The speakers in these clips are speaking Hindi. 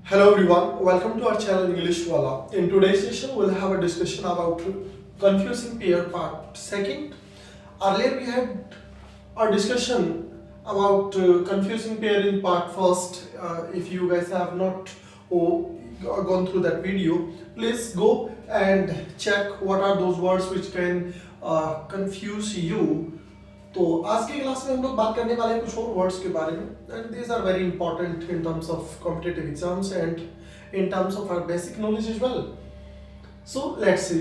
Hello everyone, welcome to our channel English Wala. In today's session, we'll have a discussion about confusing pair part second. Earlier we had a discussion about confusing pair in part first. If you guys have not gone through that video, please go and check what are those words which can confuse you. तो आज की क्लास में हम लोग बात करने वाले हैं कुछ और वर्ड्स के बारे में and these are very important in terms of competitive exams and in terms of our basic knowledge as well. So let's see.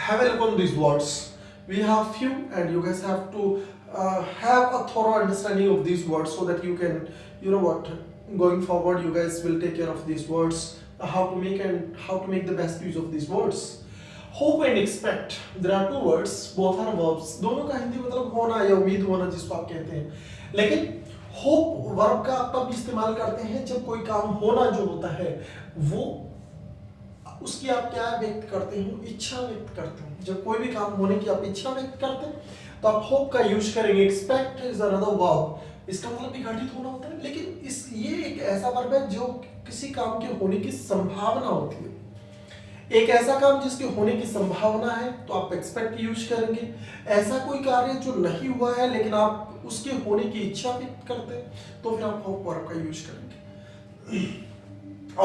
Have a look on these words. We have few and you guys have to have a thorough understanding of these words so that you can, you know what, going forward you guys will take care of these words, how to make the best use of these words. Hope and expect. There are two words, both are verbs. दोनों का हिंदी मतलब होना या उम्मीद होना जिसको आप कहते हैं. लेकिन hope वर्ब का आप तब इस्तेमाल करते हैं जब कोई काम होना जो होता है वो उसकी आप क्या व्यक्त करते हो, इच्छा व्यक्त करते हो. जब कोई भी काम होने की आप इच्छा व्यक्त करते हैं तो आप होप का यूज करेंगे. Expect is another verb. इसका मतलब भी घटित होना होता है, लेकिन ये एक ऐसा वर्ब है जो किसी काम के होने की संभावना होती है. एक ऐसा काम जिसके होने की संभावना है तो आप एक्सपेक्ट यूज करेंगे. ऐसा कोई कार्य जो नहीं हुआ है लेकिन आप उसके होने की इच्छा व्यक्त करते हैं तो फिर आप होप वर्ब का यूज करेंगे.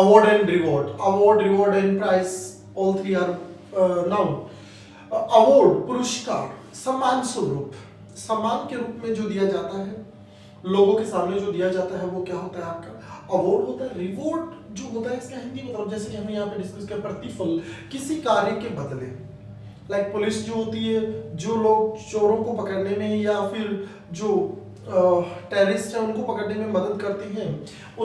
Award and reward. Award, reward and prize, all three are noun. Award, पुरस्कार, सम्मान स्वरूप, सम्मान के रूप में जो दिया जाता है, लोगों के सामने जो दिया जाता है वो क्या होता है आपका अवार्ड होता है. रिवॉर्ड जो होता है इसका हिंदी मतलब जैसे कि हमने यहाँ पे डिस्कस किया प्रतिफल किसी कार्य के बदले. लाइक पुलिस जो होती है जो लोग चोरों को पकड़ने में या फिर जो टेररिस्ट है उनको पकड़ने में मदद करती हैं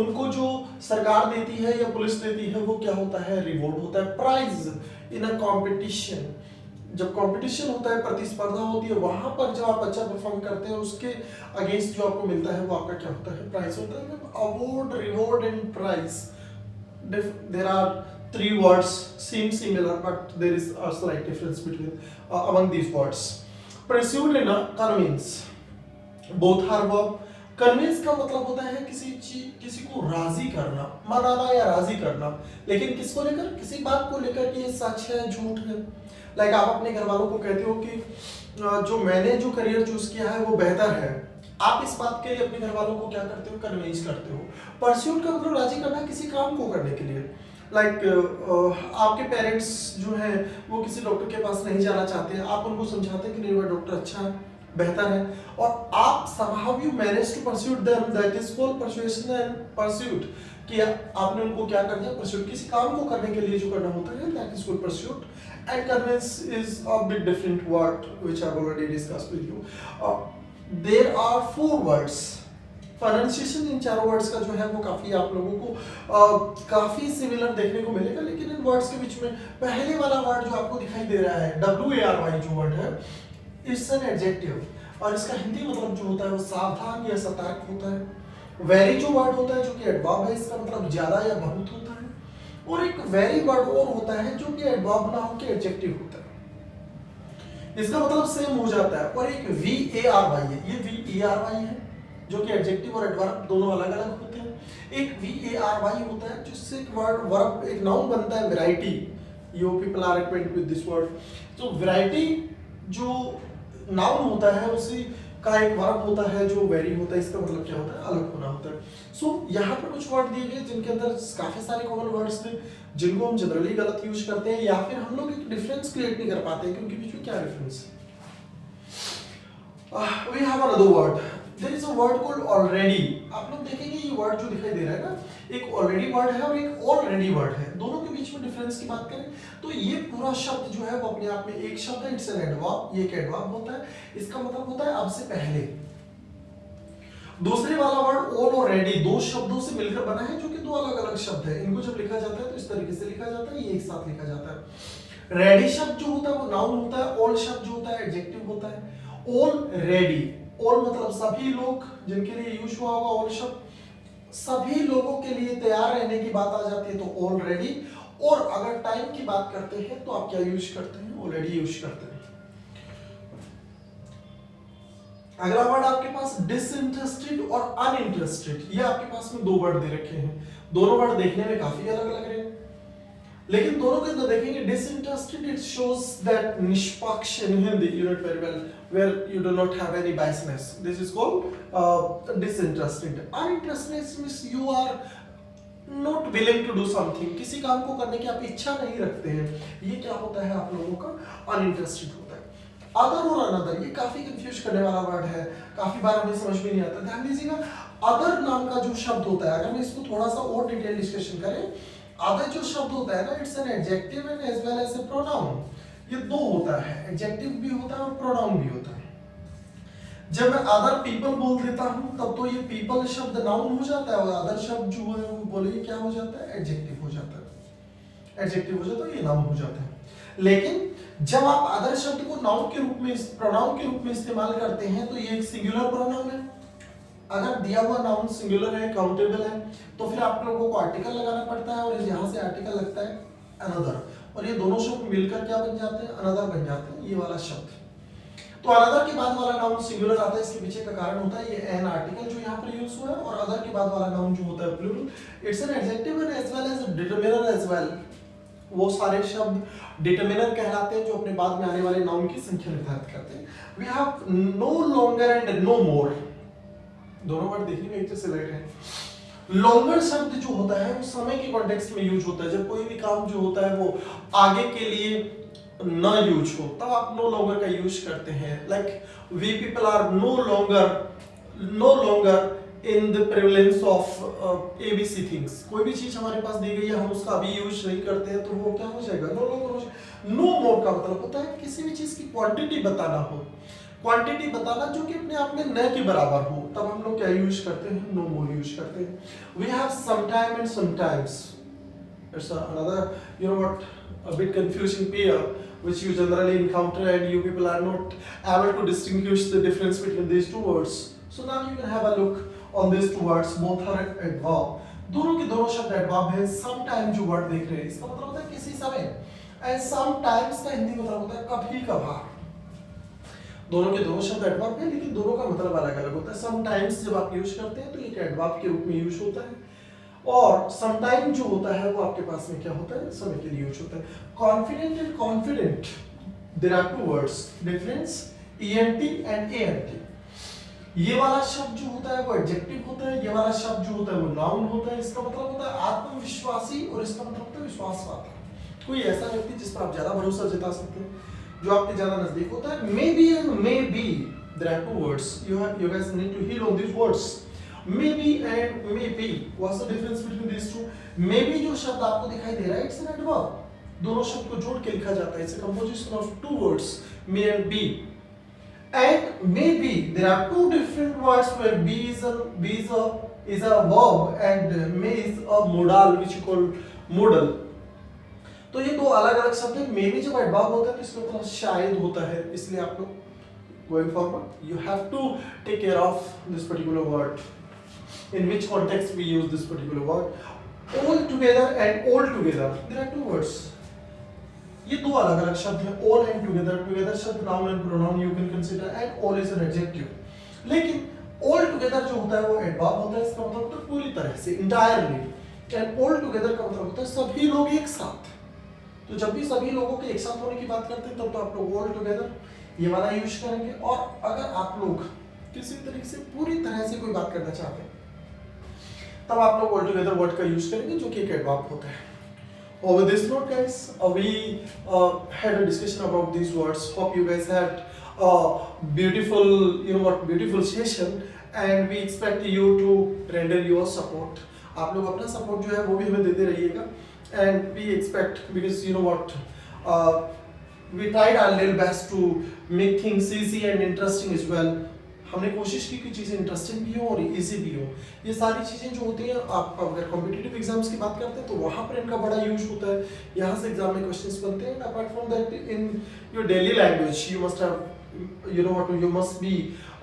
उनको जो सरकार देती है या पुलिस देती है वो क्या होता है रिवॉर्ड होता है. Prize in a competition. जब कंपटीशन होता है प्रतिस्पर्धा होती है वहां पर जब आप अच्छा परफॉर्म करते हैं उसके अगेंस्ट जो आपको मिलता है वो आपका क्या होता है प्राइज होता है. Award, reward and prize. There are three words seem similar but there is a slight difference between among these words. Pursued and convince. Both are verb. Convince का मतलब होता है किसी को राजी करना, मनाना या राजी करना. लेकिन किसको लेकर? किसी बात को लेकर कि ये सच है झूठ है. लाइक आप अपने घर वालों को कहते हो कि जो मैंने जो करियर चूज किया है वो बेहतर है. आप इस बात के लिए अपने घर वालों को क्या करते हो? कन्विंस करते हो. परस्यूट का मतलब राजी करना किसी काम को करने के लिए. लाइक आपके पेरेंट्स जो हैं वो किसी डॉक्टर के पास नहीं जाना चाहते. आप उनको समझाते हैं कि नहीं वो डॉक्टर अच्छा है, बेहतर है, और आप somehow you manage to pursue them. That is called persuasion and pursuit. कि आपने उनको क्या कर दिया pursuit. किसी काम को करने के लिए जो करना होता है that is called pursuit. And convince is a bit different word which I've already discussed with you. There are four words. Pronunciation इन चारों वर्ड्स का जो है वो काफी आप लोगों को काफी सिमिलर देखने को मिलेगा. लेकिन इन वर्ड्स के बीच में पहले वाला वर्ड जो आपको दिखाई दे रहा है WARY जो वर्ड है इट्स एन एडजेक्टिव और इसका हिंदी मतलब जो होता है वो सावधान या सतर्क होता है. वेरी जो वर्ड होता है जो कि एडवर्ब है इसका मतलब ज्यादा या बहुत होता है. और एक वेरी वर्ड और होता है जो कि एडवर्ब ना होकर एडजेक्टिव होता है. इसका मतलब सेम हो जाता है. और एक VARY है, ये VARY है जो कि एडजेक्टिव और एडवर्ब दोनों अलग अलग होते हैं. एक VARY होता है जिससे एक वर्ड वर्ब एक नाउन बनता है variety. You people are acquainted with this word. तो वैरायटी जो नाउन होता है उसी का एक वर्ब होता है जो वेरी होता है. इसका मतलब क्या होता है अलग होना होता है. सो यहाँ पर कुछ वर्ड दिए गए जिनके अंदर काफी सारे कॉमन वर्ड्स थे जिनको हम जनरली गलत यूज करते हैं या फिर हम लोग एक डिफरेंस क्रिएट नहीं कर पाते हैं कि उनके बीच में क्या डिफरेंस है. We have another word. There is a word called already. आप लोग देखेंगे ये वर्ड जो दिखाई दे रहा है ना, एक already वर्ड है और एक already वर्ड है. दोनों के बीच में डिफरेंस की बात करें तो ये पूरा शब्द जो है वो अपने आप में एक शब्द है. It's an adverb. ये एक एडवर्ब होता है. इसका मतलब होता है अब से पहले. दूसरे वाला वर्ड already दो शब्दों से मिलकर बना है जो कि दो अलग अलग शब्द है. इनको जब लिखा जाता है तो इस तरीके से लिखा जाता है, ये एक साथ लिखा जाता है. रेडी शब्द जो होता है वो नाउन होता है. ऑल शब्द जो होता है एडजेक्टिव होता है. ऑलरेडी, ऑल मतलब सभी लोग जिनके लिए यूज हुआ होगा ऑल शब्द. सभी लोगों के लिए तैयार रहने की बात आ जाती है तो ऑलरेडी. और अगर टाइम की बात करते हैं तो आप क्या यूज करते हैं? ऑलरेडी यूज करते हैं. अगला वर्ड आपके पास डिसइंटरेस्टेड और अनइंटरेस्टेड. ये आपके पास में दो वर्ड दे रखे हैं. दोनों वर्ड देखने में काफी अलग लग रहे हैं, लेकिन दोनों के अंदर देखेंगे डिसइंटरेस्टेड, इट शोज दैट निष्पक्ष इन Hindi, you know it very well, where you do not have any biasness. This is called disinterested. Uninterested means you are not willing to do something. किसी काम को करने की आप इच्छा नहीं रखते हैं, ये क्या होता है आप लोगों का अनइंटरेस्टेड होता है। अदर और अनदर ये काफी कंफ्यूज करने वाला वर्ड है, काफी बार हमें समझ में नहीं आता। ध्यान दीजिएगा, अदर नाम का जो शब्द होता है, अगर मैं इसको थोड़ा सा और डिटेल डिस्कशन करें, अदर जो शब्द होता है ना, it's an adjective and as well as a pronoun. ये दो होता है, एडजेक्टिव भी होता है और प्रोनाउन भी होता है। जब मैं अदर पीपल बोल देता हूं तब तो ये पीपल शब्द नाउन हो जाता है और अदर शब्द जो है वो बोले क्या हो जाता है, एडजेक्टिव हो जाता है। एडजेक्टिव हो जाता है, ये नाउन हो जाता है। लेकिन जब आप अदर शब्द को नाउन के रूप में, प्रोनाउन के रूप में इस्तेमाल करते हैं तो ये एक सिंगुलर प्रोनाउन है। अगर दिया हुआ नाउन सिंगुलर है, काउंटेबल है, तो फिर आप लोगों को आर्टिकल लगाना पड़ता है और यहाँ से आर्टिकल लगता है अनदर, और ये दोनों शब्द मिलकर क्या बन जाते हैं, अनदर बन जाते हैं, ये वाला शब्द। तो अनदर के बाद वाला नाउन सिंगुलर आता है, इसके पीछे का कारण होता है ये एन आर्टिकल जो यहाँ पर यूज हुआ है, और अदर के बाद वाला नाउन जो होता है plural, it's an adjective and as well as determiner as well. वो सारे शब्द डिटरमिनर कहलाते हैं जो अपने बाद में आने वाले नाउन की संख्या निर्धारित करते हैं। We have no longer and no more, दोनों वर्ड देखने में एक जैसे लग रहे हैं। लॉन्गर शब्द जो होता है वो समय के कॉन्टेक्स्ट में यूज होता है, जब कोई भी काम जो होता है वो आगे के लिए न यूज हो तब आप नो लॉन्गर का यूज करते हैं। Like we people are no longer in the prevalence of ABC things. कोई भी चीज हमारे पास दी गई है, हम उसका अभी यूज नहीं करते हैं, तो वो क्या हो जाएगा, नो लॉन्गर हो जाएगा। नो मोर का मतलब होता है किसी भी चीज की क्वांटिटी बताना हो, क्वांटिटी बताना जो कि अपने आप में न के बराबर हो, तब हम लोग क्या यूज करते हैं, नो मोर यूज करते हैं। We have sometime and sometimes, it's another you know what a bit confusing pair which you generally encounter, and you people are not able to distinguish the difference between these two words. So now you can have a look on these two words, both are adverb. दोनों के दोनों शब्द adverb हैं। sometime जो word देख रहे हैं इसका मतलब होता है किसी समय, and sometimes का हिंदी मतलब होता है कभी कभार। दोनों के दोनों शब्द adverb हैं, लेकिन दोनों का मतलब अलग अलग होता है। sometimes जब आप यूज करते हैं तो एक adverb के रूप में यूज होता है, और समटाइम जो होता है वो आपके पास में क्या होता है, समय के लिए यूज होता है। Confident and confident, there are two words, difference ENT and ANT. ये वाला शब्द जो होता है वो एडजेक्टिव होता है, ये वाला शब्द जो होता है वो नाउन होता है। इसका मतलब होता है आत्मविश्वासी, और इसका मतलब होता है विश्वासवादी। कोई ऐसा व्यक्ति जिस पर आप ज्यादा भरोसा जता सकते हैं, जो आपके ज्यादा नजदीक होता है। Maybe and maybe, there are two words, you guys need to hear on these words. Maybe and maybe, what's the difference between these two? Maybe जो शब्द आपको दिखाई दे रहा है, it's an adverb. दोनों शब्द को जोड़ के लिखा जाता है, it's a composition of two words, may and be. And maybe there are two different words where be is a verb and may is a modal which you call modal. तो ये दो अलग अलग शब्द हैं। maybe जब adverb होता है तो इसका मतलब शायद होता है, इसलिए आप लोग going forward you have to take care of this particular word. In which context we use this particular word. All together and all together, there are two words. ये दो अलग अलग शब्द हैं, all and together. Together शब्द noun and pronoun you can consider, and all is an adjective. लेकिन all together जो होता है वो adverb होता है, इसका मतलब होता है पूरी तरह से, entirely. And all together का मतलब होता है सभी लोग एक साथ। तो जब भी सभी लोगों के एक साथ होने की बात करते हैं तब तो आप लोग all together ये वाला यूज करेंगे। और अगर आप लोग किसी तरीके से पूरी तरह से कोई बात करना चाहते हैं तब आप लोग all together वर्ड का यूज करेंगे जो कि एक एडवर्ब होता है। Over this note, guys, we had a discussion about these words. Hope you guys had a beautiful, beautiful session, and we expect you to render your support. आप लोग अपना support जो है वो भी हमें देते रहिएगा, and we expect, because we tried our little best to make things easy and interesting as well. हमने कोशिश की कि चीज़ें इंटरेस्टिंग भी हो और इजी भी हो। ये सारी चीज़ें जो होती हैं, आप अगर कॉम्पिटिटिव एग्जाम्स की बात करते हैं तो वहाँ पर इनका बड़ा यूज होता है। यहाँ से एग्जाम में क्वेश्चंस बनते हैं। Apart from that, in your daily language you must have you must be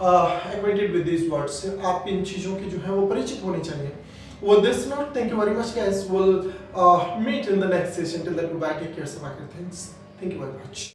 acquainted with these words. आप इन चीज़ों की जो है वो परिचित होनी चाहिए। With this note, thank you very much, guys. We'll meet in the next session. Till then, goodbye. Take care. Some other things. Thank you very much.